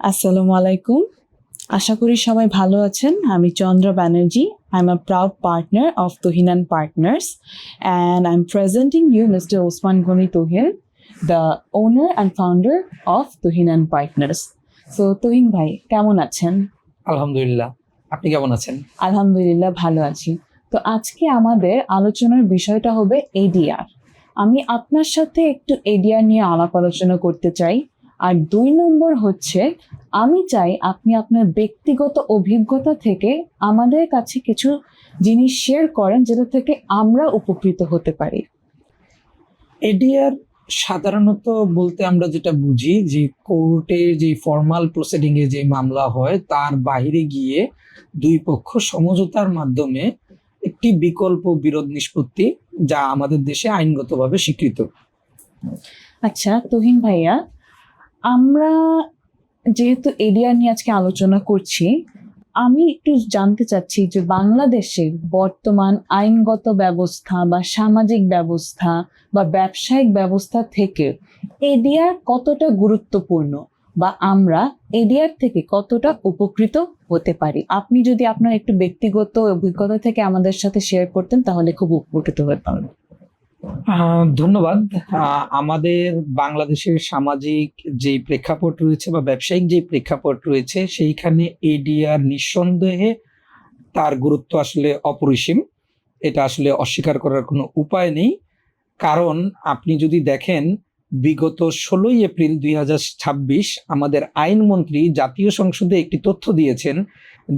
আসসালামু আলাইকুম। আশা করি সবাই ভালো আছেন। আমি চন্দ্র Banerjee. I'm a proud partner of Tuhin and Partners, and I'm presenting you Mr. Osman Goni Tuhin, the owner and founder of Tuhin and Partners. So Tuhin ভাই কেমন আছেন? আলহামদুলিল্লাহ। আপনি কেমন আছেন? আলহামদুলিল্লাহ ভালো আছি। তো আজকে আমাদের আলোচনার বিষয়টা হবে এডিআর। আমি আপনার সাথে একটু এডিআর নিয়ে আলাপ আলোচনা করতে চাই। আর ২ নম্বর হচ্ছে আমি চাই আপনি আপনার ব্যক্তিগত অভিজ্ঞতা থেকে আমাদের কাছে কিছু জিনিস শেয়ার করেন যেটা থেকে আমরা উপকৃত হতে পারি। এডিআর সাধারণত বলতে আমরা যেটা বুঝি যে কোর্টে যে ফর্মাল প্রসিডিং এ যে মামলা হয় তার বাইরে গিয়ে দুই পক্ষ সমঝোতার মাধ্যমে একটি বিকল্প বিরোধ নিষ্পত্তি, যা আমাদের দেশে আইনগতভাবে স্বীকৃত। আচ্ছা তুহিন ভাইয়া, আমরা যেহেতু এডিআর নিয়ে আজকে আলোচনা করছি, আমি একটু জানতে চাচ্ছি যে বাংলাদেশের বর্তমান আইনগত ব্যবস্থা বা সামাজিক ব্যবস্থা বা ব্যবসায়িক ব্যবস্থা থেকে এডিআর কতটা গুরুত্বপূর্ণ বা আমরা এডিআর থেকে কতটা উপকৃত হতে পারি। আপনি যদি আপনার একটু ব্যক্তিগত অভিজ্ঞতা থেকে আমাদের সাথে শেয়ার করতেন তাহলে খুব উপকৃত হতে পারবেন। ধন্যবাদ। আমাদের বাংলাদেশের সামাজিক যে প্রেক্ষাপট রয়েছে বা ব্যবসায়িক যে প্রেক্ষাপট রয়েছে, সেইখানে এডিআর নিঃসন্দেহে তার গুরুত্ব আসলে অপরিসীম। এটা আসলে অস্বীকার করার কোনো উপায় নেই। কারণ আপনি যদি দেখেন, বিগত ১৬ই এপ্রিল ২০২৬ আমাদের আইনমন্ত্রী জাতীয় সংসদে একটি তথ্য দিয়েছেন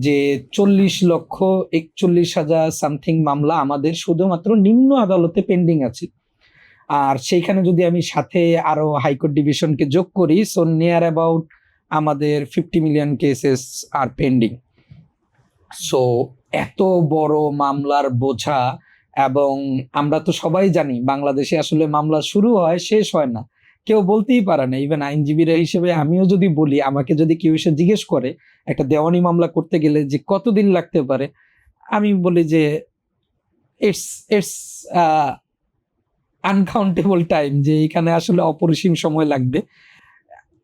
যে ৪০,৪১,০০০ সামথিং মামলা আমাদের শুধুমাত্র নিম্ন আদালতে পেন্ডিং আছে। আর সেইখানে যদি আমি সাথে আরো হাইকোর্ট ডিভিশনকে যোগ করি, সো নিয়ার অ্যাবাউট আমাদের 50 মিলিয়ন কেসেস আর পেন্ডিং। সো এত বড় মামলার বোঝা, এবং আমরা তো সবাই জানি বাংলাদেশে আসলে মামলা শুরু হয় শেষ হয় না, কেউ বলতেই পারে না। ইভেন আইনজীবীরা হিসেবে আমিও যদি বলি, আমাকে যদি কেউ এসে জিজ্ঞেস করে একটা দেওয়ানি মামলা করতে গেলে যে কতদিন লাগতে পারে, আমি বলি যে ইটস ইটস আনকাউন্টেবল টাইম, যে এখানে আসলে অপরিসীম সময় লাগবে।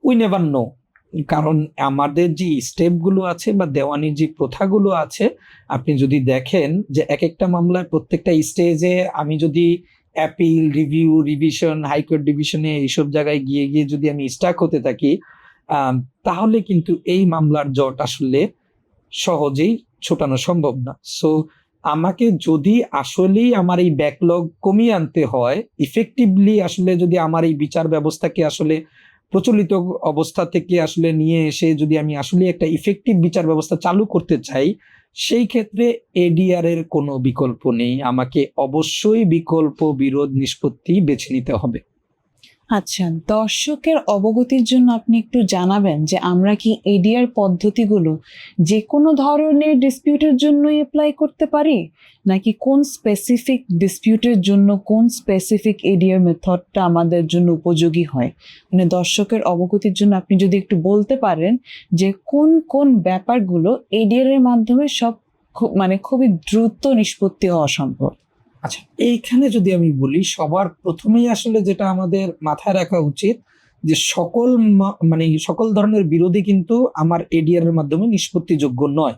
We never know. কারণ আমাদের যে স্টেপগুলো আছে বা দেওয়ানির যে প্রথাগুলো আছে, আপনি যদি দেখেন যে এক একটা মামলার প্রত্যেকটা স্টেজে আমি যদি অ্যাপিল, রিভিউ, রিভিশন, হাইকোর্ট ডিভিশনে এইসব জায়গায় গিয়ে গিয়ে যদি আমি স্টাক হতে থাকি, তাহলে কিন্তু এই মামলার জট আসলে সহজেই ছোটানো সম্ভব না। সো আমাকে যদি আসলেই আমার এই ব্যাকলগ কমিয়ে আনতে হয়, ইফেক্টিভলি আসলে যদি আমার এই বিচার ব্যবস্থাকে আসলে প্রচলিত অবস্থা থেকে আসলে নিয়ে এসে যদি আমি আসলে একটা ইফেক্টিভ বিচার ব্যবস্থা চালু করতে চাই, সেই ক্ষেত্রে এডিআর এর কোনো বিকল্প নেই। আমাকে অবশ্যই বিকল্প বিরোধ নিষ্পত্তি বেছে নিতে হবে। আচ্ছা, দর্শকের অবগতির জন্য আপনি একটু জানাবেন যে আমরা কি এডিআর পদ্ধতিগুলো যে কোনো ধরনের ডিসপিউটের জন্য অ্যাপ্লাই করতে পারি, নাকি কোন স্পেসিফিক ডিসপিউটের জন্য কোন স্পেসিফিক এডিআর মেথডটা আমাদের জন্য উপযোগী হয়। মানে দর্শকের অবগতির জন্য আপনি যদি একটু বলতে পারেন যে কোন কোন ব্যাপারগুলো এডিআর এর মাধ্যমে সব খুবই দ্রুত নিষ্পত্তি হওয়া সম্ভব। আচ্ছা, এইখানে যদি আমি বলি, সবার প্রথমেই আসলে যেটা আমাদের মাথায় রাখা উচিত যে সকল ধরনের বিরোধী কিন্তু আমার এডিআর এর মাধ্যমে নিষ্পত্তিযোগ্য নয়।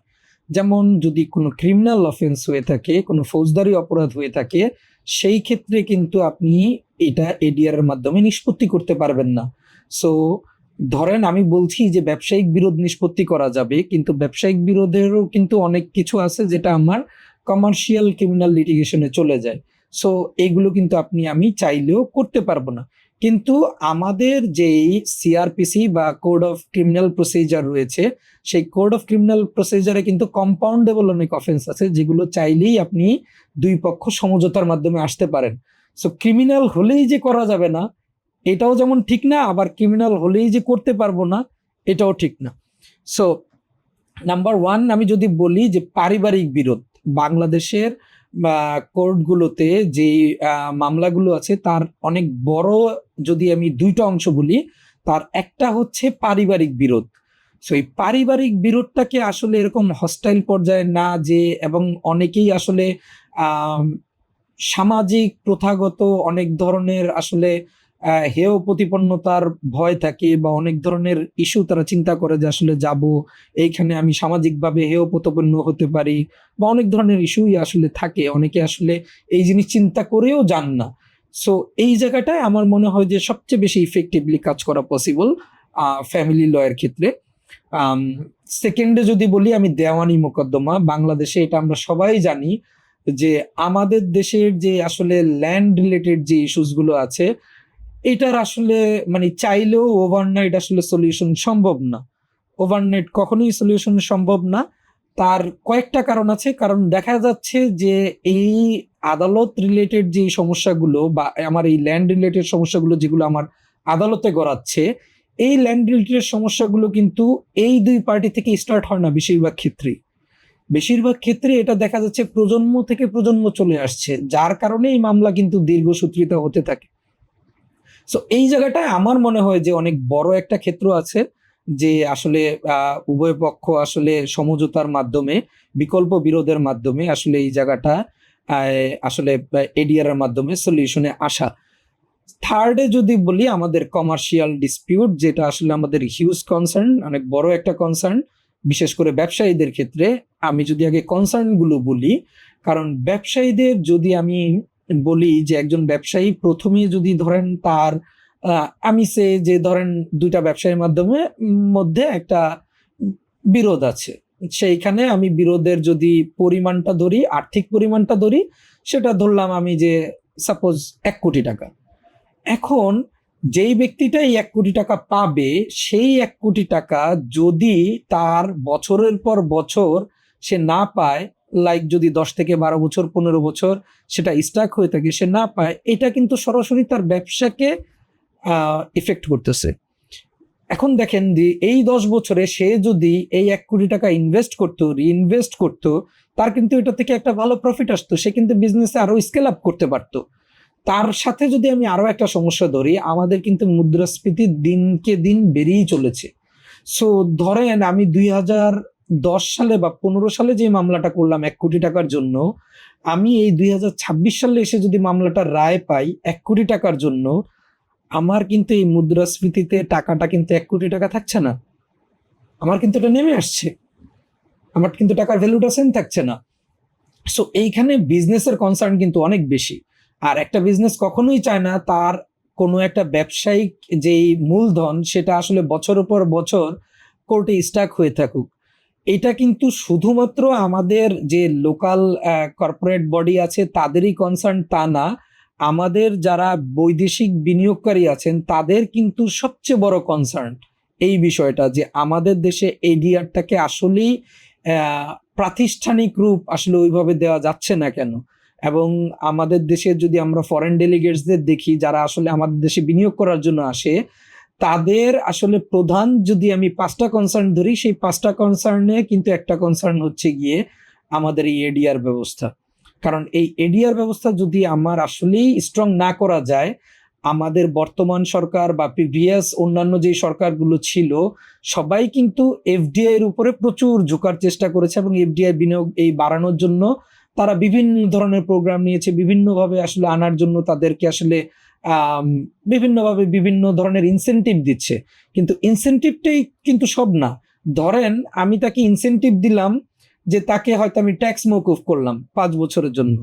যেমন যদি কোনো ক্রিমিনাল অফেন্স হয়ে থাকে, কোনো ফৌজদারি অপরাধ হয়ে থাকে, সেই ক্ষেত্রে কিন্তু আপনি এটা এডিআর এর মাধ্যমে নিষ্পত্তি করতে পারবেন না। সো ধরেন আমি বলছি যে ব্যবসায়িক বিরোধ নিষ্পত্তি করা যাবে, কিন্তু ব্যবসায়িক বিরোধেরও কিন্তু অনেক কিছু আছে যেটা আমার কমার্শিয়াল ক্রিমিনাল লিটিগেশনে চলে যায়। সো এগুলো কিন্তু আমি চাইলেও করতে পারবো না। কিন্তু আমাদের যেই সিআরপিসি বা কোড অফ ক্রিমিনাল প্রসিজার রয়েছে, সেই কোড অফ ক্রিমিনাল প্রসিজারে কিন্তু কম্পাউন্ডেবল অনেক অফেন্স আছে, যেগুলো চাইলেই আপনি দুই পক্ষ সমঝোতার মাধ্যমে আসতে পারেন। সো ক্রিমিনাল হলেই যে করা যাবে না এটাও যেমন ঠিক না, আবার ক্রিমিনাল হলেই যে করতে পারবো না এটাও ঠিক না। সো নাম্বার ওয়ান, আমি যদি বলি যে পারিবারিক বিরোধ, বাংলাদেশের কোর্টগুলোতে যে মামলাগুলো আছে তার অনেক বড়, যদি আমি দুইটা অংশ বলি, তার একটা হচ্ছে পারিবারিক বিরোধ। সো এই পারিবারিক বিরোধটাকে আসলে এরকম হস্টাইল পর্যায়ে না যে, এবং অনেকেই আসলে সামাজিক প্রথাগত অনেক ধরনের আসলে হেয় প্রতিপন্নতার ভয় থাকে বা অনেক ধরনের ইস্যু তারা চিন্তা করে যে আসলে যাব এইখানে আমি সামাজিকভাবে হেয় প্রতিপন্ন হতে পারি, বা অনেক ধরনের ইস্যুই আসলে থাকে, অনেকে আসলে এই জিনিস চিন্তা করেও যান না। সো এই জায়গাটায় আমার মনে হয় যে সবচেয়ে বেশি ইফেক্টিভলি কাজ করা পসিবল ফ্যামিলি লয়ের ক্ষেত্রে। সেকেন্ডে যদি বলি আমি দেওয়ানি মোকদ্দমা, বাংলাদেশে এটা আমরা সবাই জানি যে আমাদের দেশের যে আসলে ল্যান্ড রিলেটেড যে ইস্যুস গুলো আছে, এটার আসলে মানে চাইলেও ওভারনাইট আসলে সলিউশন সম্ভব না। ওভারনাইট কখনোই সলিউশন সম্ভব না। তার কয়েকটা কারণ আছে। কারণ দেখা যাচ্ছে যে এই আদালত রিলেটেড যে সমস্যাগুলো বা আমার এই ল্যান্ড রিলেটেড সমস্যাগুলো যেগুলো আমার আদালতে গড়াচ্ছে, এই ল্যান্ড রিলেটেড সমস্যাগুলো কিন্তু এই দুই পার্টি থেকে স্টার্ট হয় না বেশিরভাগ ক্ষেত্রেই। বেশিরভাগ ক্ষেত্রে এটা দেখা যাচ্ছে প্রজন্ম থেকে প্রজন্ম চলে আসছে, যার কারণে এই মামলা কিন্তু দীর্ঘসূত্রিত হতে থাকে। সো এই জায়গাটায় আমার মনে হয় যে অনেক বড় একটা ক্ষেত্র আছে, যে আসলে উভয় পক্ষ আসলে সমঝোতার মাধ্যমে, বিকল্প বিরোধের মাধ্যমে আসলে এই জায়গাটা আসলে এডিআর এর মাধ্যমে সলিউশনে আসা। থার্ডে যদি বলি আমাদের কমার্শিয়াল ডিসপিউট, যেটা আসলে আমাদের হিউজ কনসার্ন, অনেক বড় একটা কনসার্ন, বিশেষ করে ব্যবসায়ীদের ক্ষেত্রে। আমি যদি আগে কনসার্ন গুলো বলি, কারণ ব্যবসায়ীদের যদি আমি বলি যে একজন ব্যবসায়ী প্রথমে যদি ধরেন তার আমি যে ধরেন দুইটা ব্যবসায়ীর মাধ্যমে মধ্যে একটা বিরোধ আছে, সেইখানে আমি বিরোধের যদি পরিমাণটা ধরি, আর্থিক পরিমাণটা ধরি, সেটা ধরলাম আমি যে সাপোজ 1 কোটি টাকা। এখন যেই ব্যক্তিটা এই 1 কোটি টাকা পাবে, সেই 1 কোটি টাকা যদি তার বছরের পর বছর সে না পায়, লাইক যদি 10 থেকে 12 বছর 15 বছর সেটা স্টাক হয়ে থাকে, সে না পায়, এটা কিন্তু সরাসরি তার ব্যবসাকে ইফেক্ট করতেছে। এখন দেখেন যে এই 10 বছরে সে যদি এই 1 কোটি টাকা ইনভেস্ট করতো, রিইনভেস্ট করতো, তার কিন্তু এটা থেকে একটা ভালো প্রফিট আসতো, সে কিন্তু বিজনেসে আরো স্কেল আপ করতে পারতো। তার সাথে যদি আমি আরো একটা সমস্যা ধরি, আমাদের কিন্তু মুদ্রাস্ফীতি দিনকে দিন বেড়েই চলেছে। সো ধরেন আমি 2010 সালে বা 2015 সালে যে মামলাটা করলাম 1 কোটি টাকার জন্য, আমি এই 2026 সালে এসে যদি মামলাটার রায় পাই 1 কোটি টাকার জন্য, আমার কিন্তু এই মুদ্রাস্ফীতিতে টাকাটা কিন্তু 1 কোটি টাকা থাকছে না, আমার কিন্তু এটা নেমে আসছে, আমার কিন্তু টাকার ভ্যালুটা সেম থাকছে না। সো এইখানে বিজনেসের কনসার্ন কিন্তু অনেক বেশি। আর একটা বিজনেস কখনোই চায় না তার কোনো একটা ব্যবসায়িক যেই মূলধন সেটা আসলে বছরের পর বছর কোর্টে স্টাক হয়ে থাকুক। এটা কিন্তু শুধুমাত্র আমাদের যে লোকাল কর্পোরেট বডি আছে তাদেরই কনসার্ন তা না, আমাদের যারা বৈদেশিক বিনিয়োগকারী আছেন তাদের কিন্তু সবচেয়ে বড় কনসার্ন এই বিষয়টা, যে আমাদের দেশে এডিআরটাকে আসলেই প্রাতিষ্ঠানিক রূপ আসলে ওইভাবে দেওয়া যাচ্ছে না কেন। এবং আমাদের দেশে যদি আমরা ফরেন ডেলিগেটসদের দেখি যারা আসলে আমাদের দেশে বিনিয়োগ করার জন্য আসে, তাদের আসলে প্রধান যদি আমি 5টা কনসার্ন ধরি, সেই 5টা কনসার্নে কিন্তু একটা কনসার্ন হচ্ছে গিয়ে আমাদের এই এডিআর ব্যবস্থা। কারণ এই এডিআর ব্যবস্থা যদি আমার আসলেই স্ট্রং না করা যায়, আমাদের বর্তমান সরকার বা প্রিভিয়াস অন্যান্য যে সরকারগুলো ছিল সবাই কিন্তু এফডিআই এর উপরে প্রচুর ঝোঁকার চেষ্টা করেছে, এবং এফডিআই বিনিয়োগ এই বাড়ানোর জন্য তারা বিভিন্ন ধরনের প্রোগ্রাম নিয়েছে, বিভিন্নভাবে আসলে আনার জন্য তাদেরকে আসলে বিভিন্নভাবে বিভিন্ন ধরনের ইনসেনটিভ দিচ্ছে। কিন্তু ইনসেনটিভটাই কিন্তু সব না। ধরেন আমি তাকে ইনসেনটিভ দিলাম যে তাকে হয়তো আমি ট্যাক্স মওকুফ করলাম 5 বছরের জন্য,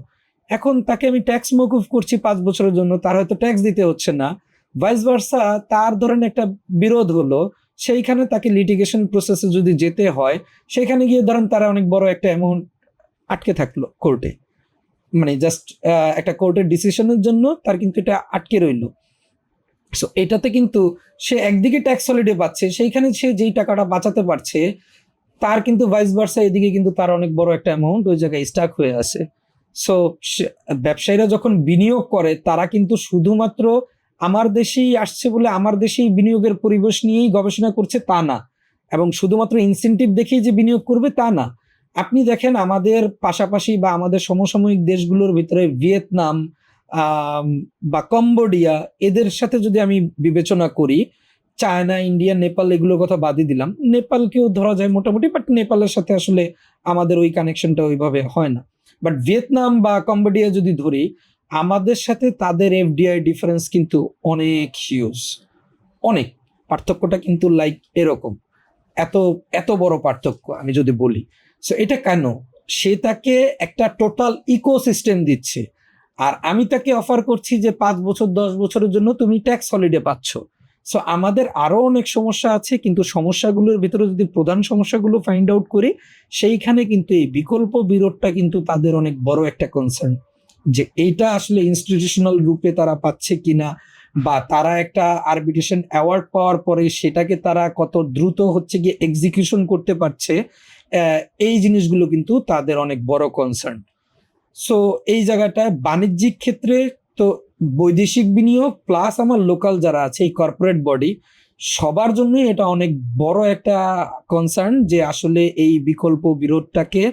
এখন তাকে আমি ট্যাক্স মওকুফ করছি 5 বছরের জন্য, তার হয়তো ট্যাক্স দিতে হচ্ছে না। ভাইস ভার্সা তার ধরেন একটা বিরোধ হলো, সেইখানে তাকে লিটিগেশন প্রসেসে যদি যেতে হয়, সেখানে গিয়ে ধরেন তারা অনেক বড় একটা অ্যামাউন্ট আটকে থাকলো কোর্টে, মানে জাস্ট একটা কোর্টের ডিসিশনের জন্য তার কিন্তু এটা আটকে রইলো। সো এটাতে কিন্তু সে একদিকে ট্যাক্স হলিডে পাচ্ছে, সেইখানে সে যেই টাকাটা বাঁচাতে পারছে, তার কিন্তু ভাইস ভার্সা এদিকে কিন্তু তার অনেক বড় একটা অ্যামাউন্ট ওই জায়গায় স্টাক হয়ে আছে। সো ব্যবসায়ীরা যখন বিনিয়োগ করে তারা কিন্তু শুধুমাত্র আমার দেশেই আসছে বলে আমার দেশেই বিনিয়োগের পরিবেশ নিয়েই গবেষণা করছে তা না, এবং শুধুমাত্র ইনসেনটিভ দেখেই যে বিনিয়োগ করবে তা না। আপনি দেখেন আমাদের পাশাপাশি বা আমাদের সমসাময়িক দেশগুলোর ভিতরে ভিয়েতনাম বা কম্বোডিয়া, এদের সাথে যদি আমি বিবেচনা করি, চায়না, ইন্ডিয়া, নেপাল এগুলোর কথা বাদই দিলাম, নেপালকেও ধরা যায় মোটামুটি, বাট নেপালের সাথে আসলে আমাদের ওই কানেকশনটা ওইভাবে হয় না। বাট ভিয়েতনাম বা কম্বোডিয়া যদি ধরি, আমাদের সাথে তাদের এফডিআই ডিফারেন্স কিন্তু অনেক হিউজ, অনেক। পার্থক্যটা কিন্তু লাইক এরকম, এত এত বড় পার্থক্য আমি যদি বলি। সো এটা কেন? সে তাকে একটা টোটাল ইকোসিস্টেম দিচ্ছে, আর আমি তাকে অফার করছি যে 5 বছর 10 বছরের জন্য তুমি ট্যাক্স হলিডে পাচ্ছ। সো আমাদের আরো অনেক সমস্যা আছে, কিন্তু সমস্যাগুলোর ভিতরে যদি প্রধান সমস্যাগুলো ফাইন্ড আউট করি, সেইখানে কিন্তু এই বিকল্প বিরোধটা কিন্তু তাদের অনেক বড় একটা কনসার্ন, যে এইটা আসলে ইনস্টিটিউশনাল রূপে তারা পাচ্ছে কিনা, বা তারা একটা আরবিট্রেশন অ্যাওয়ার্ড পাওয়ার পরে সেটাকে তারা কত দ্রুত হচ্ছে গিয়ে এক্সিকিউশন করতে পারছে। এই জিনিসগুলো কিন্তু তাদের অনেক বড় কনসার্ন। সো এই জায়গাটায় বাণিজ্যিক ক্ষেত্রে তো বৈদেশিক বিনিয়োগ প্লাস আমার লোকাল যারা আছে এই কর্পোরেট বডি, সবার জন্যই এটা অনেক বড় একটা কনসার্ন, যে আসলে এই বিকল্প বিরোধটাকে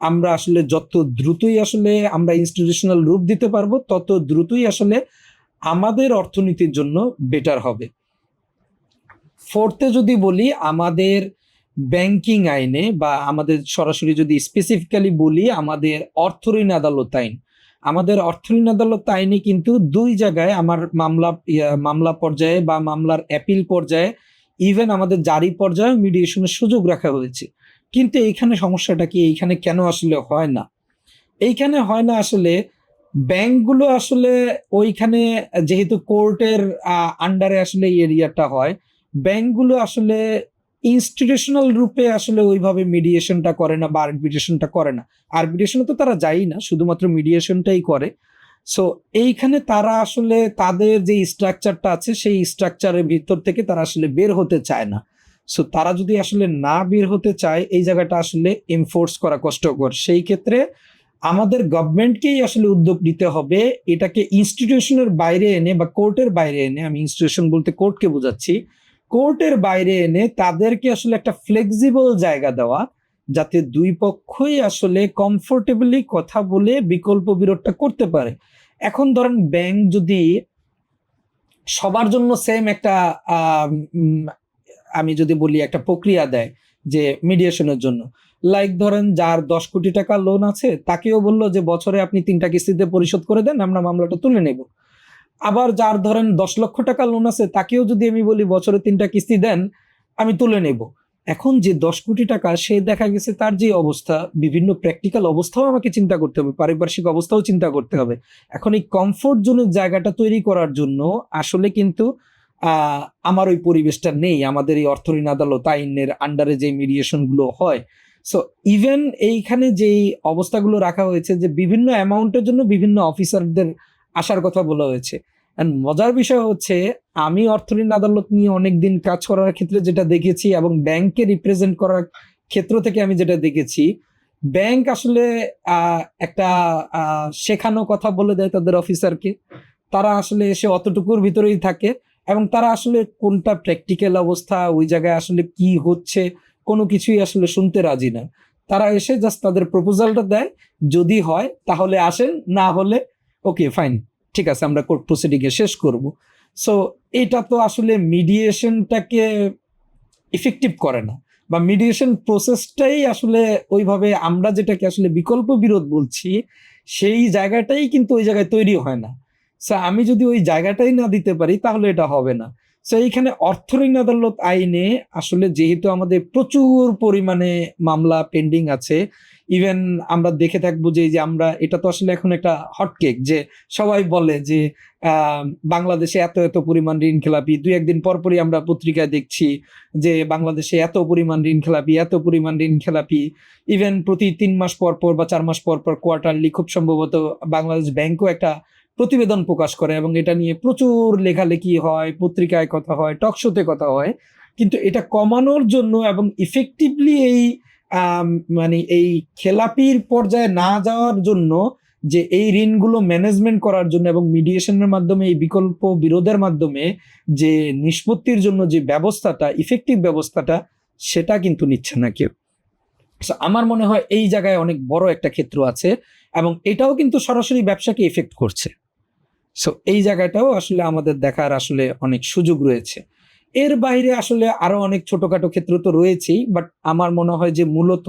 আমরা আসলে যত দ্রুতই আসলে আমরা ইনস্টিটিউশনাল রূপ দিতে পারবো, তত দ্রুতই আসলে আমাদের অর্থনীতির জন্য বেটার হবে। ফোর্থে যদি বলি, আমাদের ব্যাংকিং আইনে বা আমাদের সরাসরি যদি স্পেসিফিক্যালি বলি, আমাদের অর্থঋণ আদালত আইন, আমাদের অর্থঋণ আদালত আইনে কিন্তু দুই জায়গায় আমার মামলা পর্যায়ে বা মামলার অ্যাপিল পর্যায়ে, ইভেন আমাদের জারি পর্যায়ে মিডিয়েশনের সুযোগ রাখা হয়েছে। কিন্তু এইখানে সমস্যাটা কি, এইখানে কেন আসলে হয় না? এইখানে হয় না আসলে, ব্যাংকগুলো আসলে ওইখানে, যেহেতু কোর্টের আন্ডারে আসলে এই এরিয়াটা হয়, ব্যাংকগুলো আসলে ইনস্টিটিউশনাল রূপে আসলে ওইভাবে মিডিয়েশনটা করে না বা আরবিট্রেশনটা করে না। আরবিট্রেশনে তো তারা যায়ই না, শুধুমাত্র মিডিয়েশনটাই করে। সো এইখানে তারা আসলে তাদের যে স্ট্রাকচারটা আছে সেই স্ট্রাকচারের ভিতর থেকে তারা আসলে বের হতে চায় না। সো তারা যদি আসলে না বের হতে চায়, এই জায়গাটা আসলে এনফোর্স করা কষ্টকর। সেই ক্ষেত্রে আমাদের গভর্নমেন্টকেই আসলে উদ্যোগ নিতে হবে, এটাকে ইনস্টিটিউশনের বাইরে এনে বা কোর্টের বাইরে এনে, আমি ইনস্টিটিউশন বলতে কোর্টকে বোঝাচ্ছি, কোর্টের বাইরে এনে তাদেরকে আসলে একটা ফ্লেক্সিবল জায়গা দেওয়া, যাতে দুই পক্ষই আসলে কমফোর্টেবলি কথা বলে বিকল্প বিরোধটা করতে পারে। এখন ধরেন ব্যাংক যদি সবার জন্য সেম একটা আহ, উম, আমি যদি বলি একটা প্রক্রিয়া দেয় যে মিডিয়েশনের জন্য, লাইক ধরেন যার 10 কোটি টাকা লোন আছে তাকেও বললো যে বছরে আপনি 3টা কিস্তিতে পরিশোধ করে দেন, আমরা মামলাটা তুলে নেব। আবার যার ধরেন 10 লক্ষ টাকা লোন আছে তাকেও যদি আমি বলি বছরে 3টা কিস্তি দেন, আমি তুলে নেব। এখন যে 10 কোটি টাকা, সে দেখা গেছে তার যে অবস্থা, বিভিন্ন প্র্যাকটিক্যাল অবস্থাও আমাকে চিন্তা করতে হবে, পারিপার্শ্বিক অবস্থাও চিন্তা করতে হবে। এখন এই কমফোর্ট জোনের জায়গাটা তৈরি করার জন্য আসলে কিন্তু আহ আমার ওই পরিবেশটা নেই আমাদের এই অর্থঋণ আদালত আইনের আন্ডারে যে মিডিয়েশন গুলো হয়। সো ইভেন এইখানে যেই অবস্থাগুলো রাখা হয়েছে, যে বিভিন্ন অ্যামাউন্টের জন্য বিভিন্ন অফিসারদের আসার কথা বলা হয়েছে। এন্ড মজার বিষয় হচ্ছে, আমি অর্থঋণ আদালত নিয়ে অনেকদিন কাজ করার ক্ষেত্রে যেটা দেখেছি এবং ব্যাংককে রিপ্রেজেন্ট করার ক্ষেত্র থেকে আমি যেটা দেখেছি, ব্যাংক আসলে একটা শেখানো কথা বলে দেয় তাদের অফিসারকে, তারা আসলে এসে অতটুকুর ভিতরেই থাকে, এবং তারা আসলে কোনটা প্র্যাকটিক্যাল অবস্থা, ওই জায়গায় আসলে কি হচ্ছে, কোনো কিছুই আসলে শুনতে রাজি না। তারা এসে জাস্ট তাদের প্রপোজালটা দেয়, যদি হয় তাহলে আসেন, না হলে ওকে ফাইন, ঠিক আছে আমরা কোর্ট প্রসিডিং এ শেষ করব। সো এটা তো আসলে মিডিয়েশনটাকে ইফেক্টিভ করে না, বা মিডিয়েশন প্রসেসটাই আসলে ওইভাবে আমরা যেটাকে আসলে বিকল্প বিরোধ বলছি, সেই জায়গাটাই কিন্তু ওই জায়গায় তৈরি হয় না। সো আমি যদি ওই জায়গাটাই না দিতে পারি তাহলে এটা হবে না। সো এইখানে অর্থঋণ আদালত আইনে আসলে যেহেতু আমাদের প্রচুর পরিমাণে মামলা পেন্ডিং আছে, ইভেন আমরা দেখে থাকবো যে এই যে আমরা, এটা তো আসলে এখন একটা হটকেক, যে সবাই বলে যে বাংলাদেশে এত এত পরিমাণ ঋণ খেলাপি, দুই একদিন পরপরই আমরা পত্রিকায় দেখছি যে বাংলাদেশে এত পরিমাণ ঋণ খেলাপি, এত পরিমাণ ঋণ খেলাপি। ইভেন প্রতি 3 মাস পর পর বা 4 মাস পর পর কোয়ার্টারলি খুব সম্ভবত বাংলাদেশ ব্যাংকও একটা প্রতিবেদন প্রকাশ করে, এবং এটা নিয়ে প্রচুর লেখালেখি হয়, পত্রিকায় কথা হয়, টক শোতে কথা হয়। কিন্তু এটা কমানোর জন্য এবং ইফেক্টিভলি এই মানে এই খেলাপির পর্যায়ে না যাওয়ার জন্য, যে এই ঋণগুলো ম্যানেজমেন্ট করার জন্য এবং মিডিয়েশনের মাধ্যমে, এই বিকল্প বিরোধের মাধ্যমে যে নিষ্পত্তির জন্য যে ব্যবস্থাটা, ইফেক্টিভ ব্যবস্থাটা, সেটা কিন্তু নিচ্ছে না কেউ। So, আমার মনে হয় এই জায়গায় অনেক বড় একটা ক্ষেত্র আছে, এবং এটাও কিন্তু সরাসরি ব্যবসাকে এফেক্ট করছে। সো এই জায়গাটাও আসলে আমাদের দেখার আসলে অনেক সুযোগ রয়েছে। এর বাইরে আসলে আরো অনেক ছোটখাটো ক্ষেত্র তো রয়েছেই, বাট আমার মনে হয় যে মূলত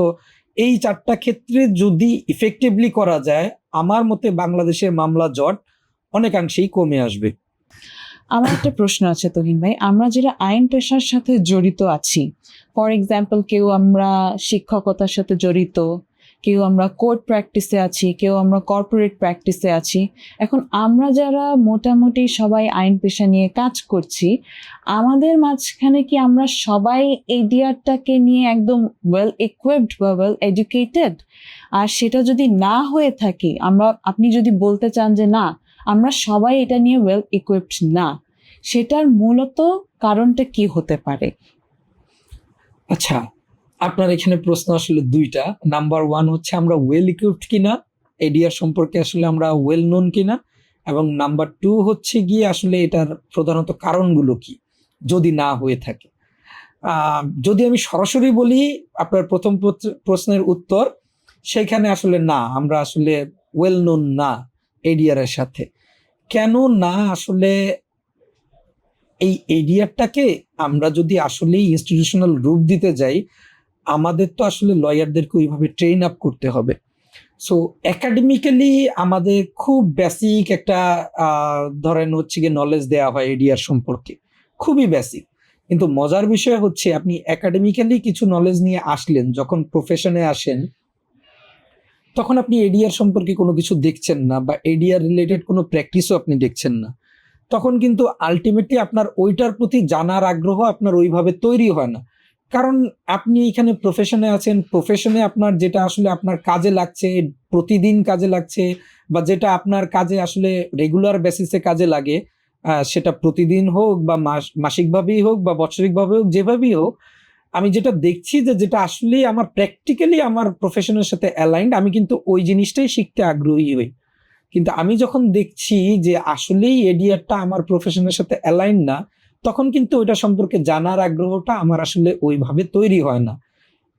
এই 4টা ক্ষেত্রে যদি ইফেক্টিভলি করা যায়, আমার মতে বাংলাদেশের মামলা জট অনেকাংশেই কমে আসবে। আমার একটা প্রশ্ন আছে তুহিন ভাই, আমরা যারা আইন পেশার সাথে জড়িত আছি, ফর এক্সাম্পল কেউ আমরা শিক্ষকতার সাথে জড়িত, কেউ আমরা কোর্ট প্র্যাকটিসে আছি, কেউ আমরা কর্পোরেট প্র্যাকটিসে আছি। এখন আমরা যারা মোটামুটি সবাই আইন পেশা নিয়ে কাজ করছি, আমাদের মাঝখানে কি আমরা সবাই এডিআরটাকে নিয়ে একদম ওয়েল ইকুইপড বা ওয়েল এডুকেটেড? আর সেটা যদি না হয়ে থাকে, আপনি যদি বলতে চান যে না আমরা সবাই এটা নিয়ে ওয়েল ইকুইপড না, সেটার মূলত কারণটা কি হতে পারে? আচ্ছা, আপনার এখানে প্রশ্ন আসলে 2টা। নাম্বার 1 হচ্ছে আমরা ওয়েল ইকুইপড কিনা, এডিআর সম্পর্কে আসলে আমরা ওয়েল নোন কিনা, এবং নাম্বার 2 হচ্ছে গিয়ে আসলে এটার প্রধানত কারণগুলো কি যদি না হয়ে থাকে। যদি আমি সরাসরি বলি আপনার প্রথম প্রশ্নের উত্তর, সেখানে আসলে না, আমরা আসলে ওয়েল নোন না এডিআর এর সাথে। কেন না? আসলে এই এডিআরটাকে আমরা যদি আসলে ইনস্টিটিউশনাল রূপ দিতে যাই, আমাদের তো আসলে লয়ারদেরকে ওইভাবে ট্রেন আপ করতে হবে। সো একাডেমিক্যালি আমাদের খুব বেসিক একটা ধরেন হচ্ছে গিয়ে নলেজ দেওয়া হয় এডিআর সম্পর্কে, খুবই বেসিক। কিন্তু মজার বিষয় হচ্ছে আপনি একাডেমিক্যালি কিছু নলেজ নিয়ে আসলেন, যখন প্রফেশনে আসেন তখন আপনি এডিআর সম্পর্কে কোনো কিছু দেখছেন না, বা এডিআর রিলেটেড কোনো প্র্যাকটিসও আপনি দেখছেন না। তখন কিন্তু আলটিমেটলি আপনার ওইটার প্রতি জানার আগ্রহ আপনার ওইভাবে তৈরি হয় না। কারণ আপনি এখানে প্রফেশনে আছেন, প্রফেশনে আপনার যেটা আসলে আপনার কাজে লাগছে, প্রতিদিন কাজে লাগছে, বা যেটা আপনার কাজে আসলে রেগুলার বেসিসে কাজে লাগে, সেটা প্রতিদিন হোক বা মাসিকভাবেই হোক বা বৎসরিকভাবে হোক, যেভাবেই হোক, আমি যেটা দেখছি যে যেটা আসলে আমার প্র্যাকটিক্যালি আমার প্রফেশনের সাথে অ্যালাইন্ড, আমি কিন্তু ওই জিনিসটাই শিখতে আগ্রহী হই। কিন্তু আমি যখন দেখছি যে আসলেই এডিআরটা আমার প্রফেশনের সাথে অ্যালাইন না, তখন কিন্তু ওইটা সম্পর্কে জানার আগ্রহটা আমার আসলে ওইভাবে তৈরি হয় না।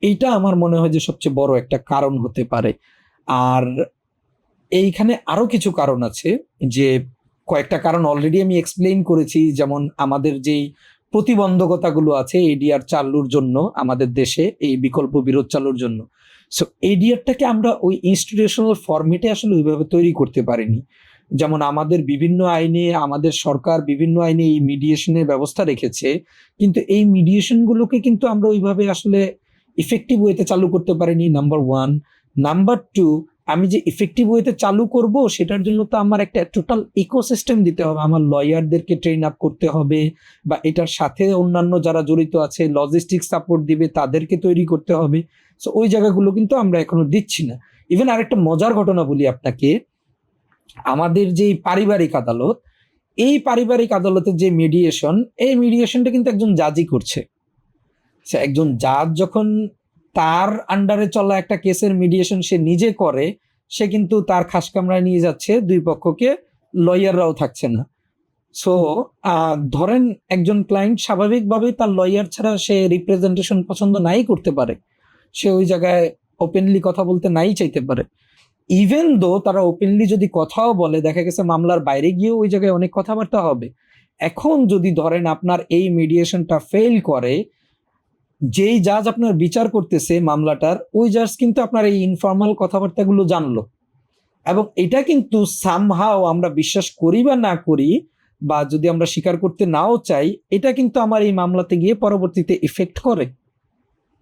এইটা আমার মনে হয় যে সবচেয়ে বড় একটা কারণ হতে পারে। আর এইখানে আরো কিছু কারণ আছে, যে কয়েকটা কারণ অলরেডি আমি এক্সপ্লেইন করেছি, যেমন আমাদের যেই প্রতিবন্ধকতাগুলো আছে এডিআর চালুর জন্য আমাদের দেশে, এই বিকল্প বিরোধ চালুর জন্য। সো এডিআরটাকে আমরা ওই ইনস্টিটিউশনাল ফরম্যাটে আসলে ওইভাবে তৈরি করতে পারিনি। যেমন আমাদের বিভিন্ন আইনে, আমাদের সরকার বিভিন্ন আইনে এই মিডিয়েশনের ব্যবস্থা রেখেছে, কিন্তু এই মিডিয়েশনগুলোকে কিন্তু আমরা ওইভাবে আসলে ইফেক্টিভ ওয়েতে চালু করতে পারিনি, নাম্বার 1। নাম্বার 2, আমি যে ইফেক্টিভ ওয়েতে চালু করব সেটার জন্য তো আমার একটা টোটাল ইকোসিস্টেম দিতে হবে, আমার লয়ারদেরকে ট্রেন আপ করতে হবে, বা এটার সাথে অন্যান্য যারা জড়িত আছে লজিস্টিক সাপোর্ট দিবে তাদেরকে তৈরি করতে হবে। সো ওই জায়গাগুলো কিন্তু আমরা এখনো দিচ্ছি না। ইভেন আরেকটা মজার ঘটনা বলি আপনাকে, আমাদের যে পারিবারিক আদালত, এই পারিবারিক আদালতের যে মিডিয়েশন, এই মিডিয়েশনটা কিন্তু একজন জাজই করছে। সে একজন জাজ যখন তার আন্ডারে চলা একটা কেসের মিডিয়েশন সে নিজে করে, সে কিন্তু তার খাস কামরায় নিয়ে যাচ্ছে দুই পক্ষকে, লয়াররাও থাকছে না। সো ধরেন একজন ক্লায়েন্ট স্বাভাবিকভাবে তার লয়ার ছাড়া সে রিপ্রেজেন্টেশন পছন্দ নাই করতে পারে, সে ওই জায়গায় ওপেনলি কথা বলতে নাই চাইতে পারে। ইভেন দো তারা ওপেনলি যদি কথাও বলে, দেখা গেছে মামলার বাইরে গিয়েও ওই জায়গায় অনেক কথাবার্তা হবে। এখন যদি ধরেন আপনার এই মিডিয়েশনটা ফেল করে, যেই জাজ আপনার বিচার করতেছে মামলাটার, ওই জাজ কিন্তু আপনার এই ইনফর্মাল কথাবার্তাগুলো জানলো, এবং এটা কিন্তু সামহাও আমরা বিশ্বাস করি বা না করি, বা যদি আমরা স্বীকার করতে নাও চাই, এটা কিন্তু আমার এই মামলাতে গিয়ে পরবর্তীতে ইফেক্ট করে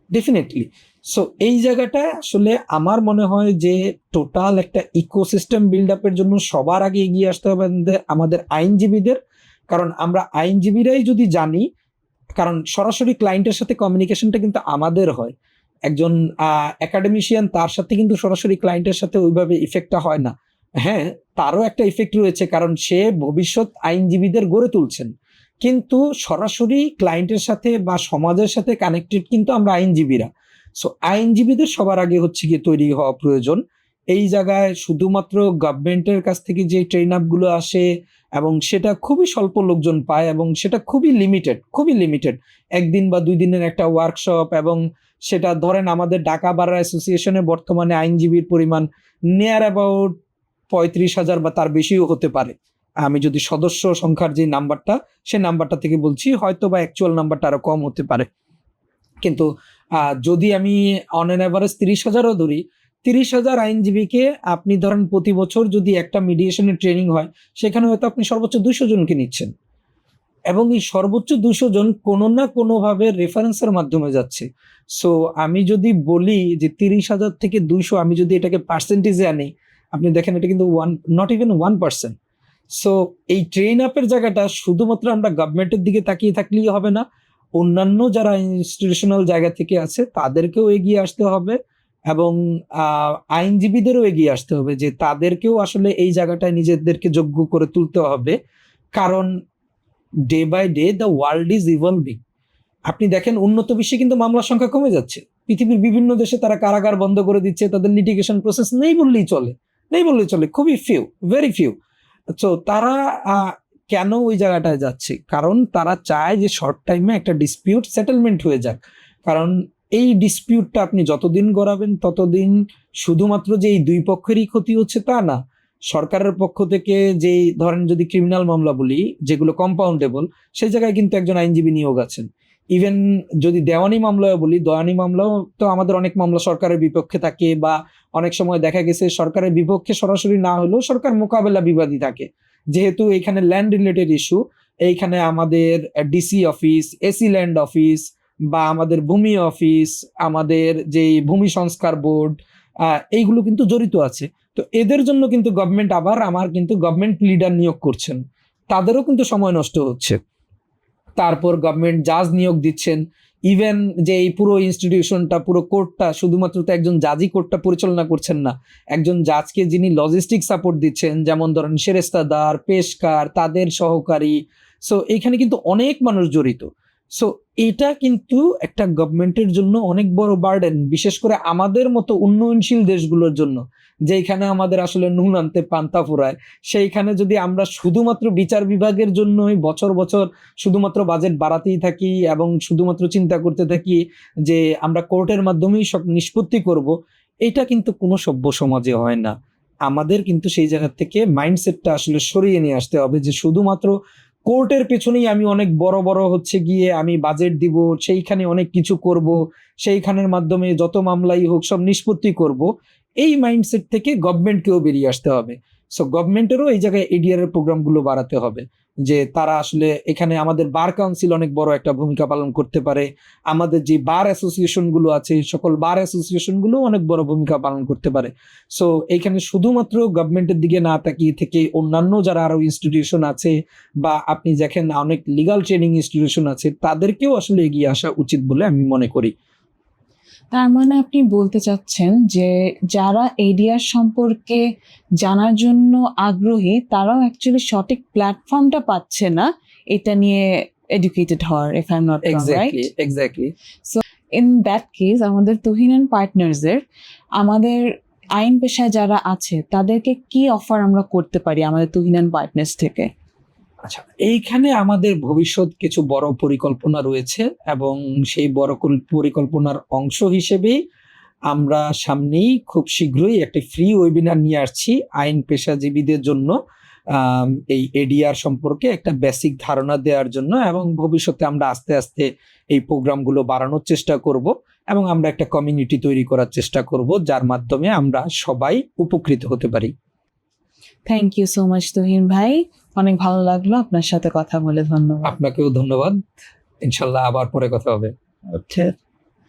ডেফিনেটলি। সো এই জায়গাটা আসলে আমার মনে হয় যে টোটাল একটা ইকোসিস্টেম বিল্ড আপের জন্য সবার আগে এগিয়ে আসতে হবে আমাদের আইনজীবীদের। কারণ আমরা আইনজীবীরাই যদি জানি, কারণ সরাসরি ক্লায়েন্টের সাথে কমিউনিকেশনটা কিন্তু আমাদের হয়, একজন একাডেমিশিয়ান তার সাথে কিন্তু সরাসরি ক্লায়েন্টের সাথে ওইভাবে ইফেক্টটা হয় না। হ্যাঁ, তারও একটা ইফেক্ট রয়েছে, কারণ সে ভবিষ্যৎ আইনজীবীদের গড়ে তুলছেন, কিন্তু সরাসরি ক্লায়েন্টের সাথে বা সমাজের সাথে কানেক্টেড কিন্তু আমরা আইনজীবীরা। সো আইনজীবীদের সবার আগে হচ্ছে গিয়ে তৈরি হওয়া প্রয়োজন। এই জায়গায় শুধুমাত্র গভর্নমেন্টের কাছ থেকে যে ট্রেন আপগুলো আসে, এবং সেটা খুবই স্বল্প লোকজন পায়, এবং সেটা খুবই লিমিটেড, 1 দিন বা 2 দিনের একটা ওয়ার্কশপ, এবং সেটা ধরেন আমাদের ঢাকা বার অ্যাসোসিয়েশনে বর্তমানে আইনজীবীর পরিমাণ নিয়ার অ্যাবাউট 35,000 বা তার বেশিও হতে পারে। আমি যদি সদস্য সংখ্যার যে নাম্বারটা, সে নাম্বারটা থেকে বলছি, হয়তো বা অ্যাকচুয়াল নাম্বারটা আরো কম হতে পারে। কিন্তু যদি আমি অন অ্যান অ্যাভারেজ 30,000ও ধরি, 30,000 আইনজীবীকে আপনি ধরেন প্রতি বছর যদি একটা মিডিয়েশনের ট্রেনিং হয়, সেখানে হয়তো আপনি সর্বোচ্চ 200 জনকে নিচ্ছেন, এবং এই সর্বোচ্চ 200 জন কোনো না কোনোভাবে রেফারেন্সের মাধ্যমে যাচ্ছে। সো আমি যদি বলি যে 30,000 থেকে 200, আমি যদি এটাকে পার্সেন্টেজে আনি, আপনি দেখেন এটা কিন্তু নট ইভেন 1%। সো এই ট্রেন আপের জায়গাটা শুধুমাত্র আমরা গভর্নমেন্টের দিকে তাকিয়ে থাকলেই হবে না, অন্যান্য যারা ইনস্টিটিউশনাল জায়গা থেকে আছে তাদেরকেও এগিয়ে আসতে হবে, এবং আইনজীবীদেরও এগিয়ে আসতে হবে যে তাদেরকেও আসলে এই জায়গাটায় নিজেদেরকে যোগ্য করে তুলতে হবে। কারণ day by day the world is evolving. আপনি দেখেন উন্নত বিশ্বে কিন্তু মামলার সংখ্যা কমে যাচ্ছে। পৃথিবীর বিভিন্ন দেশে তারা কারাগার বন্ধ করে দিচ্ছে, তাদের লিটিগেশন প্রসেস নেই বললেই চলে, খুবই ফিউ, ভেরি ফিউ। তো তারা কেন ওই জায়গাটায় যাচ্ছে? কারণ তারা চায় যে শর্ট টাইমে একটা ডিসপিউট সেটেলমেন্ট হয়ে যাক। কারণ এই ডিসপিউটটা আপনি যতদিন গড়াবেন ততদিন শুধুমাত্র যে এই দুই পক্ষেরই ক্ষতি হচ্ছে তা না, সরকারের পক্ষ থেকে যেই ধরেন যদি ক্রিমিনাল মামলা বলি যেগুলো কম্পাউন্ডেবল, সেই জায়গায় কিন্তু একজন আইনজীবী নিয়োগ আছেন। ইভেন যদি দেওয়ানি মামলাও বলি, দেওয়ানি মামলাও তো আমাদের অনেক মামলা সরকারের বিপক্ষে থাকে, বা অনেক সময় দেখা গেছে সরকারের বিপক্ষে সরাসরি না হলেও সরকার মোকাবেলা বিবাদী থাকে। যেহেতু এখানে ল্যান্ড রিলেটেড ইস্যু, এইখানে আমাদের DC office, AC land office, বা আমাদের ভূমি অফিস, আমাদের যে ভূমি সংস্কার বোর্ড, এইগুলো কিন্তু জড়িত আছে। তো এদের জন্য কিন্তু গভর্নমেন্ট আবার আমার কিন্তু গভর্নমেন্ট লিডার নিয়োগ করছেন, তাদেরও কিন্তু সময় নষ্ট হচ্ছে। তারপর গভর্নমেন্ট জাজ নিয়োগ দিচ্ছেন। ইভেন যে এই পুরো ইনস্টিটিউশনটা, পুরো কোর্টটা শুধুমাত্র তো একজন জাজই কোর্টটা পরিচালনা করছেন না, একজন জাজকে যিনি লজিস্টিক সাপোর্ট দিচ্ছেন, যেমন ধরেন সেরেস্তাদার, পেশকার, তাদের সহকারী। সো এখানে কিন্তু অনেক মানুষ জড়িত। সো এটা কিন্তু একটা গভর্নমেন্টের জন্য অনেক বড় বার্ডেন, বিশেষ করে আমাদের মতো উন্নয়নশীল দেশগুলোর জন্য, যেখানে আমাদের আসলে নুন আনতে পান্তা ফুরায়। সেইখানে যদি আমরা শুধুমাত্র বিচার বিভাগের জন্যই বছর বছর শুধুমাত্র বাজেট বাড়াতেই থাকি এবং শুধুমাত্র চিন্তা করতে থাকি যে আমরা কোর্টের মাধ্যমেই সব নিষ্পত্তি করব, এটা কিন্তু কোনো সভ্য সমাজে হয় না। আমাদের কিন্তু সেই জায়গা থেকে মাইন্ডসেটটা আসলে সরিয়ে নিয়ে আসতে হবে যে শুধুমাত্র কোর্টের পেছনেই আমি অনেক বড় বড় হচ্ছে গিয়ে আমি বাজেট দিব, সেইখানে অনেক কিছু করব, সেইখানের মাধ্যমে যত মামলাই হোক সব নিষ্পত্তি করব। এই মাইন্ডসেট থেকে গভর্নমেন্টকেও বেরিয়ে আসতে হবে। সো গভর্নমেন্টেরও এই জায়গায় এডিআর এর প্রোগ্রামগুলো বাড়াতে হবে, যে তারা আসলে এখানে আমাদের বার কাউন্সিল অনেক বড় একটা ভূমিকা পালন করতে পারে, আমাদের যে বার অ্যাসোসিয়েশন গুলো আছে সকল বার অ্যাসোসিয়েশন গুলো অনেক বড় ভূমিকা পালন করতে পারে। সো এইখানে শুধুমাত্র গভর্নমেন্টের দিকে না তাকিয়ে থেকে অন্যান্য যারা আরো ইনস্টিটিউশন আছে, বা আপনি দেখেন অনেক লিগাল ট্রেনিং ইনস্টিটিউশন আছে, তাদেরকেও আসলে এগিয়ে আসা উচিত বলে আমি মনে করি। তার মানে আপনি বলতে চাচ্ছেন যে যারা এডিআর সম্পর্কে জানার জন্য আগ্রহী তারাও অ্যাকচুয়ালি সঠিক প্ল্যাটফর্মটা পাচ্ছে না এটা নিয়ে এডুকেটেড হওয়ার, if I am not wrong, right? Exactly. In that case আমাদের তুহিন অ্যান্ড পার্টনার্সের, আমাদের আইন পেশায় যারা আছে তাদেরকে কি অফার আমরা করতে পারি আমাদের তুহিন অ্যান্ড পার্টনার্স থেকে? আচ্ছা, এইখানে আমাদের ভবিষ্যৎ কিছু বড় পরিকল্পনা রয়েছে, এবং সেই বড় পরিকল্পনার অংশ হিসেবেই আমরা সামনেই খুব শীঘ্রই একটি ফ্রি ওয়েবিনার নিয়ে আসছি আইন পেশাজীবীদের জন্য, এই এডিআর সম্পর্কে একটা বেসিক ধারণা দেওয়ার জন্য, এবং ভবিষ্যতে আমরা আস্তে আস্তে এই প্রোগ্রামগুলো বাড়ানোর চেষ্টা করব, এবং আমরা একটা কমিউনিটি তৈরি করার চেষ্টা করব যার মাধ্যমে আমরা সবাই উপকৃত হতে পারি। Thank you so much Tuhin ভাই, অনেক ভালো লাগলো আপনার সাথে কথা বলে। ধন্যবাদ। আপনাকেও ধন্যবাদ। ইনশাল্লাহ আবার পরে কথা হবে। আচ্ছা